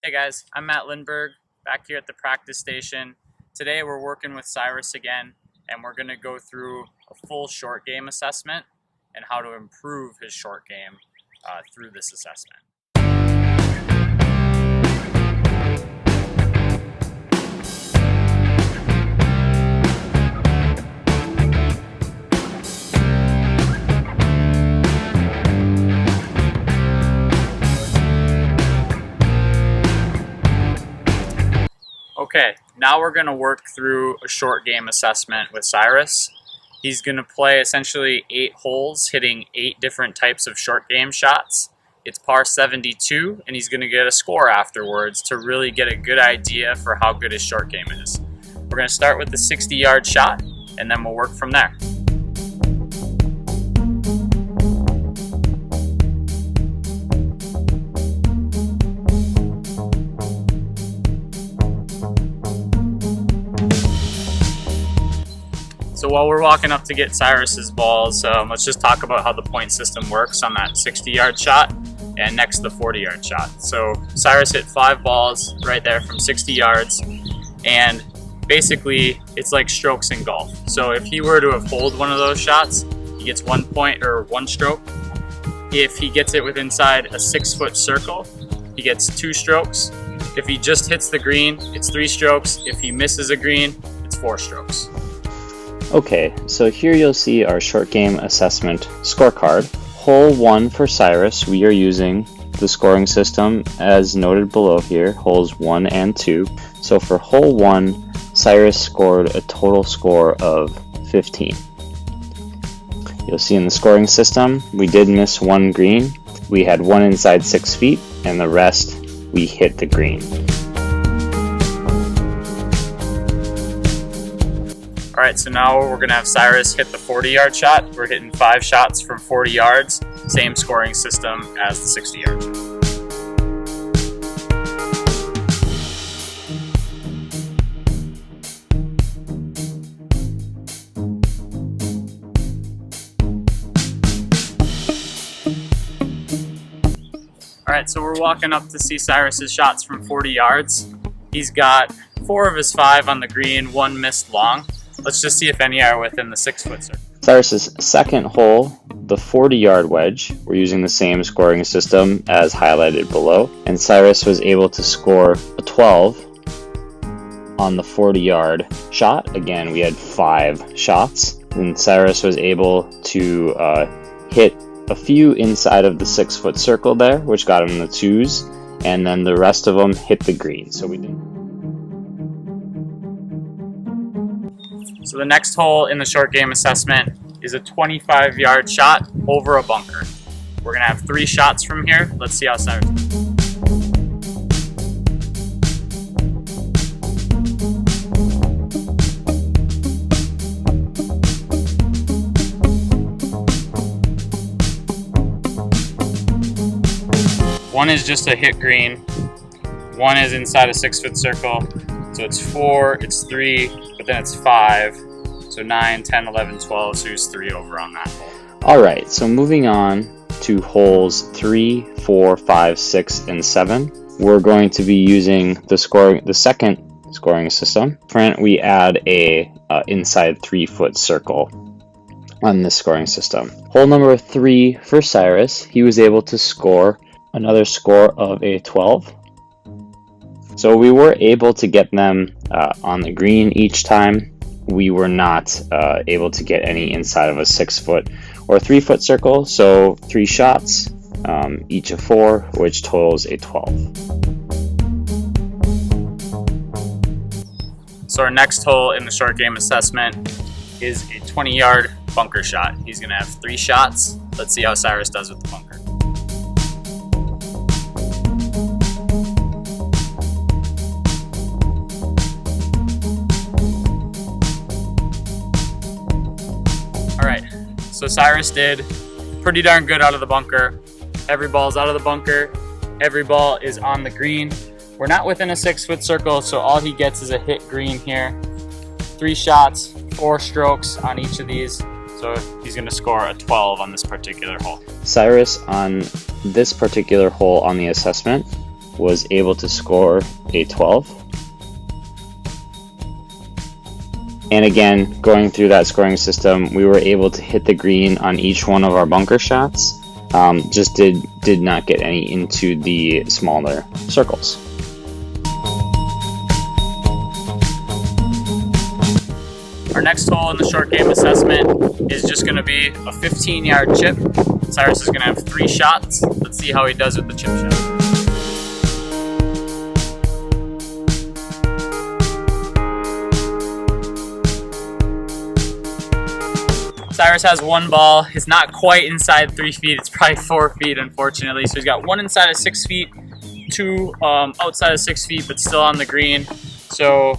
Hey guys, I'm Matt Lindberg, back here at the practice station. Today we're working with Cyrus again, and we're going to go through a full short game assessment and how to improve his short game through this assessment. Okay, now we're going to work through a short game assessment with Cyrus. He's going to play essentially 8 holes, hitting 8 different types of short game shots. It's par 72, and he's going to get a score afterwards to really get a good idea for how good his short game is. We're going to start with the 60-yard shot, and then we'll work from there. So while we're walking up to get Cyrus's balls, let's just talk about how the point system works on that 60-yard shot and next the 40-yard shot. So Cyrus hit 5 balls right there from 60 yards, and basically it's like strokes in golf. So if he were to have holed one of those shots, he gets 1 point or 1 stroke. If he gets it within inside a 6-foot circle, he gets 2 strokes. If he just hits the green, it's 3 strokes. If he misses a green, it's 4 strokes. Okay, so here you'll see our short game assessment scorecard. Hole 1 for Cyrus, we are using the scoring system as noted below here, holes 1 and 2. So for hole 1, Cyrus scored a total score of 15. You'll see in the scoring system, we did miss 1 green. We had 1 inside 6 feet, and the rest we hit the green. Alright, so now we're going to have Cyrus hit the 40-yard shot. We're hitting 5 shots from 40 yards, same scoring system as the 60-yard. Alright, so we're walking up to see Cyrus's shots from 40 yards. He's got 4 of his 5 on the green, 1 missed long. Let's just see if any are within the 6-foot circle. Cyrus's second hole, the 40-yard wedge, we're using the same scoring system as highlighted below, and Cyrus was able to score a 12 on the 40-yard shot. Again, we had 5 shots, and Cyrus was able to hit a few inside of the 6-foot circle there, which got him the 2s, and then the rest of them hit the green. So we did. So the next hole in the short game assessment is a 25-yard shot over a bunker. We're going to have 3 shots from here. Let's see how Cyrus does. One is just a hit green. 1 is inside a 6-foot circle. So it's 4, it's 3, but then it's 5. So 9, 10, 11, 12, so he's 3 over on that hole. Alright, so moving on to holes 3, 4, 5, 6, and 7. We're going to be using the second scoring system. We add a inside 3-foot circle on this scoring system. Hole number 3 for Cyrus, he was able to score another score of a 12. So we were able to get them on the green each time. We were not able to get any inside of a 6-foot or 3-foot circle. So 3 shots, each of 4, which totals a 12. So our next hole in the short game assessment is a 20-yard bunker shot. He's going to have 3 shots. Let's see how Cyrus does with the bunker. Alright, so Cyrus did pretty darn good out of the bunker. Every ball's out of the bunker. Every ball is on the green. We're not within a 6-foot circle, so all he gets is a hit green here. 3 shots, 4 strokes on each of these. So he's going to score a 12 on this particular hole. Cyrus on this particular hole on the assessment was able to score a 12. And again, going through that scoring system, we were able to hit the green on each one of our bunker shots. Just did not get any into the smaller circles. Our next hole in the short game assessment is just going to be a 15-yard chip. Cyrus is going to have 3 shots. Let's see how he does with the chip shot. Cyrus has 1 ball. It's not quite inside 3 feet. It's probably 4 feet, unfortunately. So he's got 1 inside of 6 feet, 2 outside of 6 feet, but still on the green. So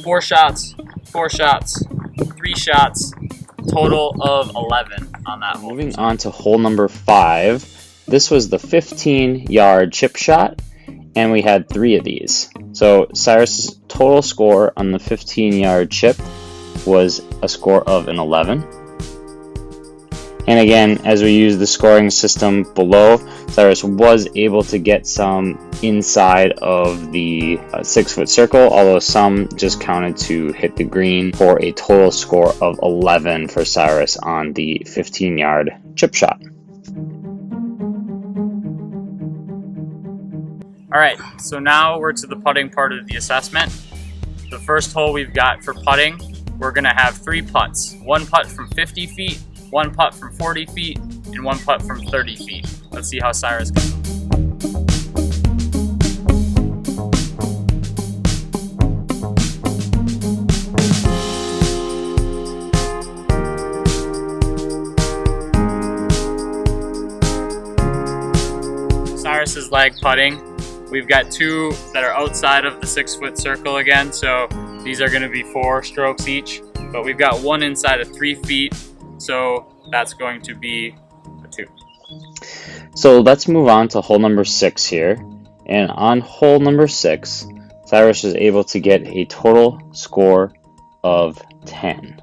4 shots, 4 shots, 3 shots, total of 11 on that hole. Moving on to hole number 5. This was the 15-yard chip shot, and we had 3 of these. So Cyrus's total score on the 15-yard chip was a score of an 11. And again, as we use the scoring system below, Cyrus was able to get some inside of the 6-foot circle, although some just counted to hit the green, for a total score of 11 for Cyrus on the 15-yard chip shot. All right, so now we're to the putting part of the assessment. The first hole we've got for putting, we're gonna have 3 putts. 1 putt from 50 feet, 1 putt from 40 feet, and 1 putt from 30 feet. Let's see how Cyrus goes. Cyrus is lag putting. We've got 2 that are outside of the 6-foot circle again, so these are gonna be 4 strokes each, but we've got 1 inside of 3 feet, so that's going to be a 2. So let's move on to hole number 6 here. And on hole number 6, Cyrus was able to get a total score of 10.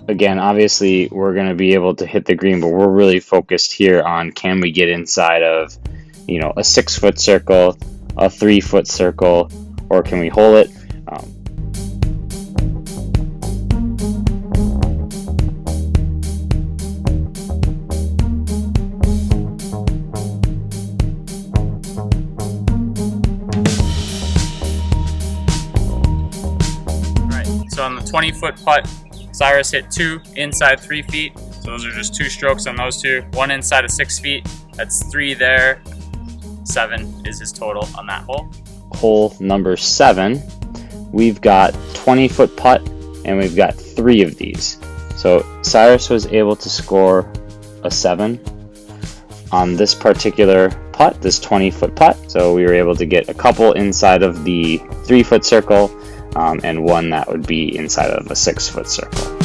Again, obviously we're going to be able to hit the green, but we're really focused here on, can we get inside of, you know, a 6-foot circle, a 3-foot circle, or can we hole it? So on the 20-foot putt, Cyrus hit 2 inside 3 feet. So those are just 2 strokes on those 2. 1 inside of 6 feet. That's 3 there. 7 is his total on that hole. Hole number 7, we've got 20-foot putt, and we've got 3 of these. So Cyrus was able to score a 7 on this particular putt, this 20-foot putt. So we were able to get a couple inside of the 3-foot circle, and 1 that would be inside of a 6-foot circle.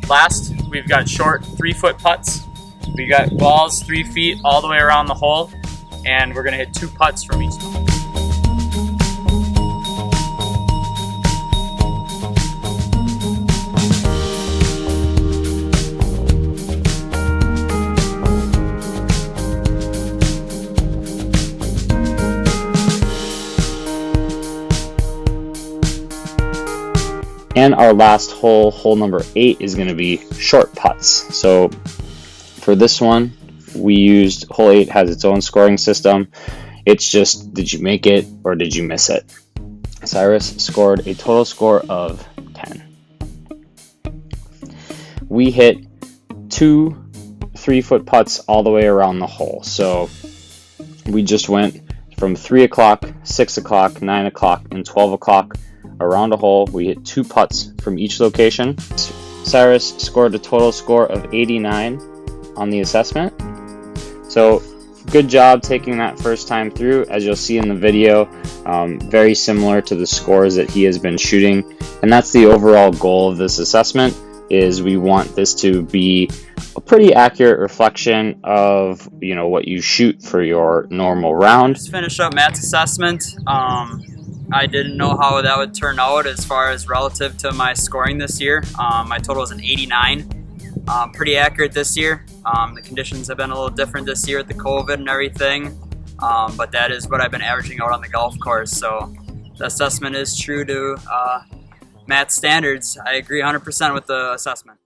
Last, we've got short 3-foot putts. We got balls 3 feet all the way around the hole, and we're gonna hit 2 putts from each hole. And our last hole, hole number 8, is going to be short putts. So for this one, we used, hole 8 has its own scoring system. It's just, did you make it or did you miss it? Cyrus scored a total score of 10. We hit 2 3-foot putts all the way around the hole. So we just went from 3 o'clock, 6 o'clock, 9 o'clock, and 12 o'clock around a hole. We hit 2 putts from each location. Cyrus scored a total score of 89 on the assessment. So good job taking that first time through. As you'll see in the video, very similar to the scores that he has been shooting. And that's the overall goal of this assessment, is we want this to be a pretty accurate reflection of, you know, what you shoot for your normal round. Just finished up Matt's assessment. I didn't know how that would turn out as far as relative to my scoring this year. My total is an 89. Pretty accurate this year. The conditions have been a little different this year with the COVID and everything, but that is what I've been averaging out on the golf course. So the assessment is true to Matt's standards. I agree 100% with the assessment.